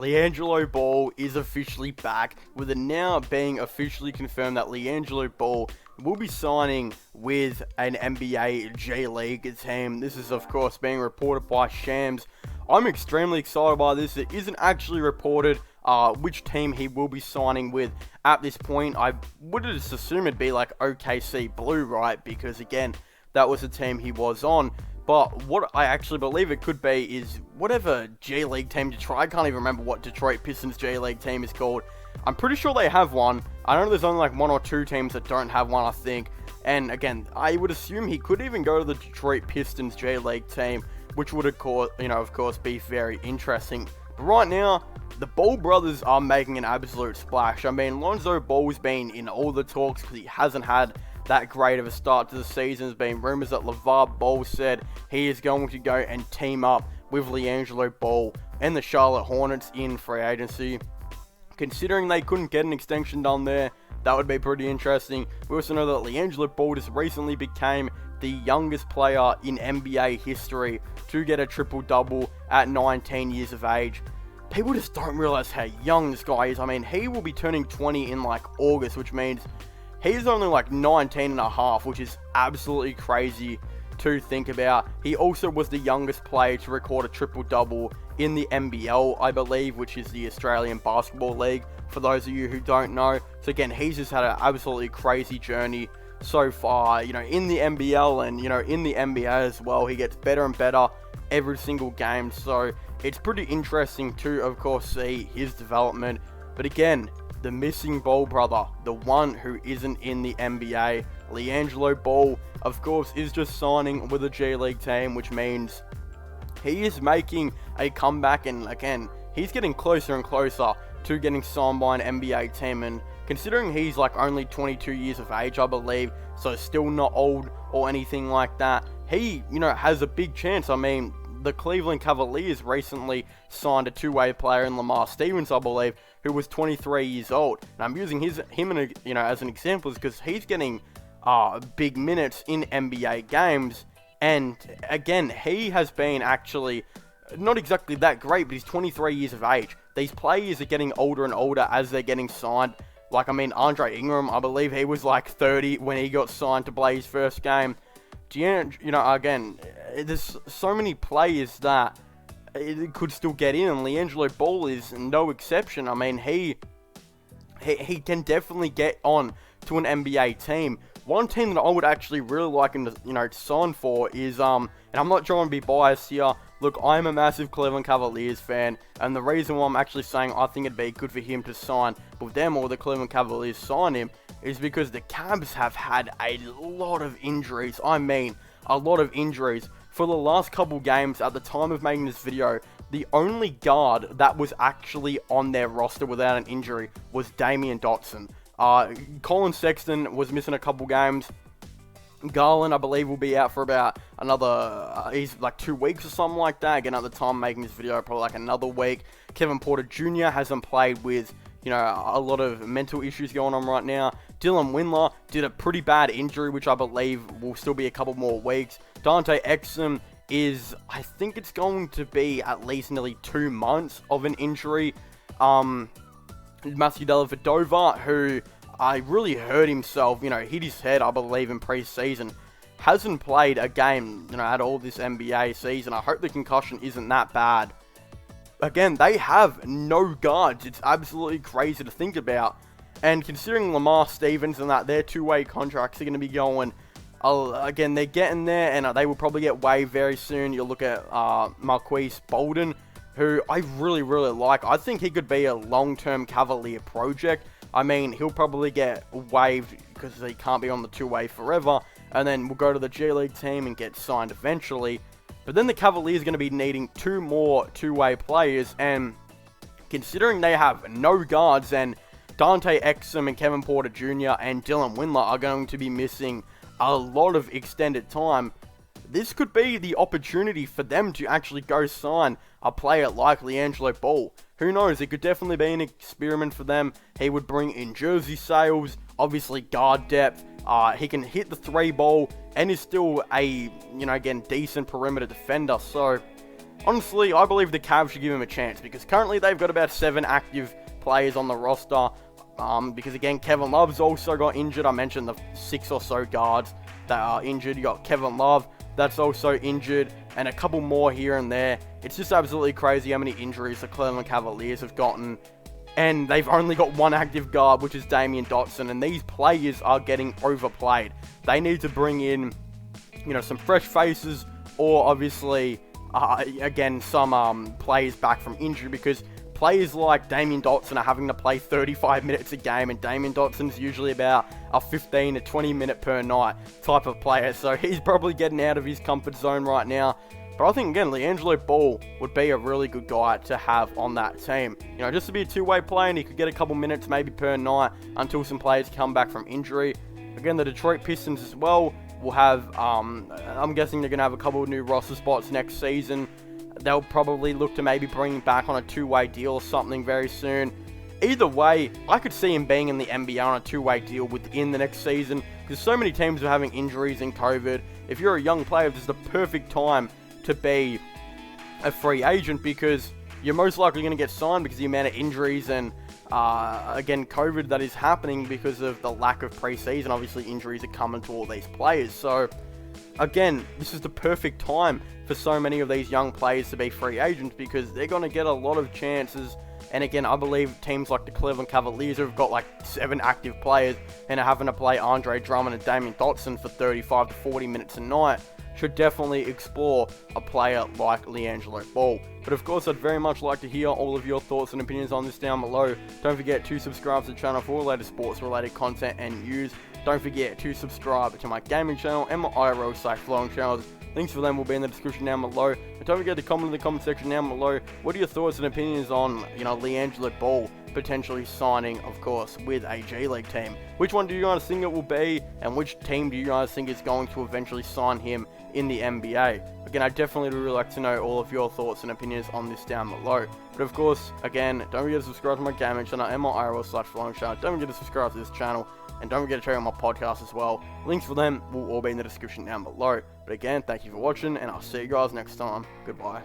LiAngelo Ball is officially back, with it now being officially confirmed that LiAngelo Ball will be signing with an NBA J League team. This is, of course, being reported by Shams. I'm extremely excited by this. It isn't actually reported which team he will be signing with at this point. I would just assume it'd be like OKC Blue, right? Because, again, that was the team he was on. But what I actually believe it could be is whatever G League team Detroit. I can't even remember what Detroit Pistons G League team is called. I'm pretty sure they have one. I know there's only like one or two teams that don't have one, I think. And again, I would assume he could even go to the Detroit Pistons J League team, which would of course be very interesting. But right now, the Ball brothers are making an absolute splash. I mean, Lonzo Ball's been in all the talks because he hasn't had that great of a start to the season. There's been rumors that LeVar Ball said he is going to go and team up with LiAngelo Ball and the Charlotte Hornets in free agency. Considering they couldn't get an extension done there, that would be pretty interesting. We also know that LiAngelo Ball just recently became the youngest player in NBA history to get a triple-double at 19 years of age. People just don't realize how young this guy is. I mean, he will be turning 20 in like August, which means he's only like 19 and a half, which is absolutely crazy to think about. He also was the youngest player to record a triple-double in the NBL, I believe, which is the Australian Basketball League, for those of you who don't know. So again, he's just had an absolutely crazy journey so far, in the NBL and, in the NBA as well. He gets better and better every single game, so it's pretty interesting to, of course, see his development. But again, the missing Ball brother, the one who isn't in the NBA, LiAngelo Ball, of course, is just signing with a G League team, which means he is making a comeback, and again, he's getting closer and closer to getting signed by an NBA team. And considering he's like only 22 years of age, I believe, so still not old or anything like that, he, has a big chance. I mean, the Cleveland Cavaliers recently signed a two-way player in Lamar Stevens, I believe, who was 23 years old. And I'm using him as an example because he's getting big minutes in NBA games. And again, he has been actually not exactly that great, but he's 23 years of age. These players are getting older and older as they're getting signed. Like, I mean, Andre Ingram, I believe he was like 30 when he got signed to play his first game. Again, there's so many players that it could still get in, and LiAngelo Ball is no exception. I mean, he can definitely get on to an NBA team. One team that I would actually really like him to, sign for is, and I'm not trying to be biased here. Look, I'm a massive Cleveland Cavaliers fan, and the reason why I'm actually saying I think it'd be good for him to sign with them, or the Cleveland Cavaliers sign him, is because the Cavs have had a lot of injuries. I mean, a lot of injuries. For the last couple games, at the time of making this video, the only guard that was actually on their roster without an injury was Damian Dotson. Colin Sexton was missing a couple games. Garland, I believe, will be out for about another, he's like 2 weeks or something like that. Again, at the time of making this video, probably like another week. Kevin Porter Jr. hasn't played with, a lot of mental issues going on right now. Dylan Windler did a pretty bad injury, which I believe will still be a couple more weeks. Dante Exum is, I think it's going to be at least nearly 2 months of an injury. Matthew Dellavedova, who I really hurt himself, hit his head, I believe, in preseason. Hasn't played a game, at all this NBA season. I hope the concussion isn't that bad. Again, they have no guards. It's absolutely crazy to think about. And considering Lamar Stevens and that their two-way contracts are going to be going, again, they're getting there, and they will probably get waived very soon. You'll look at Marquise Bolden, who I really, really like. I think he could be a long-term Cavalier project. I mean, he'll probably get waived because he can't be on the two-way forever, and then we'll go to the G League team and get signed eventually. But then the Cavaliers are going to be needing 2 more two-way players, and considering they have no guards, and Dante Exum and Kevin Porter Jr. and Dylan Windler are going to be missing a lot of extended time, this could be the opportunity for them to actually go sign a player like LiAngelo Ball. Who knows, it could definitely be an experiment for them. He would bring in jersey sales, obviously guard depth. He can hit the 3 ball and is still a, again, decent perimeter defender. So honestly, I believe the Cavs should give him a chance, because currently they've got about 7 active players on the roster. Because again, Kevin Love's also got injured. I mentioned the 6 or so guards that are injured. You got Kevin Love, that's also injured, and a couple more here and there. It's just absolutely crazy how many injuries the Cleveland Cavaliers have gotten. And they've only got 1 active guard, which is Damian Dotson, and these players are getting overplayed. They need to bring in, some fresh faces, or obviously, again, some players back from injury, because players like Damian Dotson are having to play 35 minutes a game, and Damian Dotson's usually about a 15 to 20 minute per night type of player, so he's probably getting out of his comfort zone right now. But I think, again, LiAngelo Ball would be a really good guy to have on that team. Just to be a two-way player, and he could get a couple minutes maybe per night until some players come back from injury. Again, the Detroit Pistons as well will have, I'm guessing they're going to have a couple of new roster spots next season. They'll probably look to maybe bring him back on a two-way deal or something very soon. Either way, I could see him being in the NBA on a two-way deal within the next season, because so many teams are having injuries and COVID. If you're a young player, this is the perfect time to be a free agent, because you're most likely going to get signed because of the amount of injuries and, again, COVID that is happening because of the lack of preseason. Obviously, injuries are coming to all these players. So, again, this is the perfect time for so many of these young players to be free agents, because they're going to get a lot of chances. And again, I believe teams like the Cleveland Cavaliers, who've got like 7 active players and are having to play Andre Drummond and Damian Dotson for 35 to 40 minutes a night, should definitely explore a player like LiAngelo Ball. But of course, I'd very much like to hear all of your thoughts and opinions on this down below. Don't forget to subscribe to the channel for all latest sports related content and news. Don't forget to subscribe to my gaming channel and my IRL site vlogging channels. Links for them will be in the description down below. And don't forget to comment in the comment section down below. What are your thoughts and opinions on, LiAngelo Ball potentially signing, of course, with a G League team? Which one do you guys think it will be, and which team do you guys think is going to eventually sign him in the NBA? Again, I definitely would really like to know all of your thoughts and opinions on this down below. But of course, again, don't forget to subscribe to my gaming channel and my IRL/vlogging channel. Don't forget to subscribe to this channel, and don't forget to check out my podcast as well. Links for them will all be in the description down below. But again, thank you for watching, and I'll see you guys next time. Goodbye.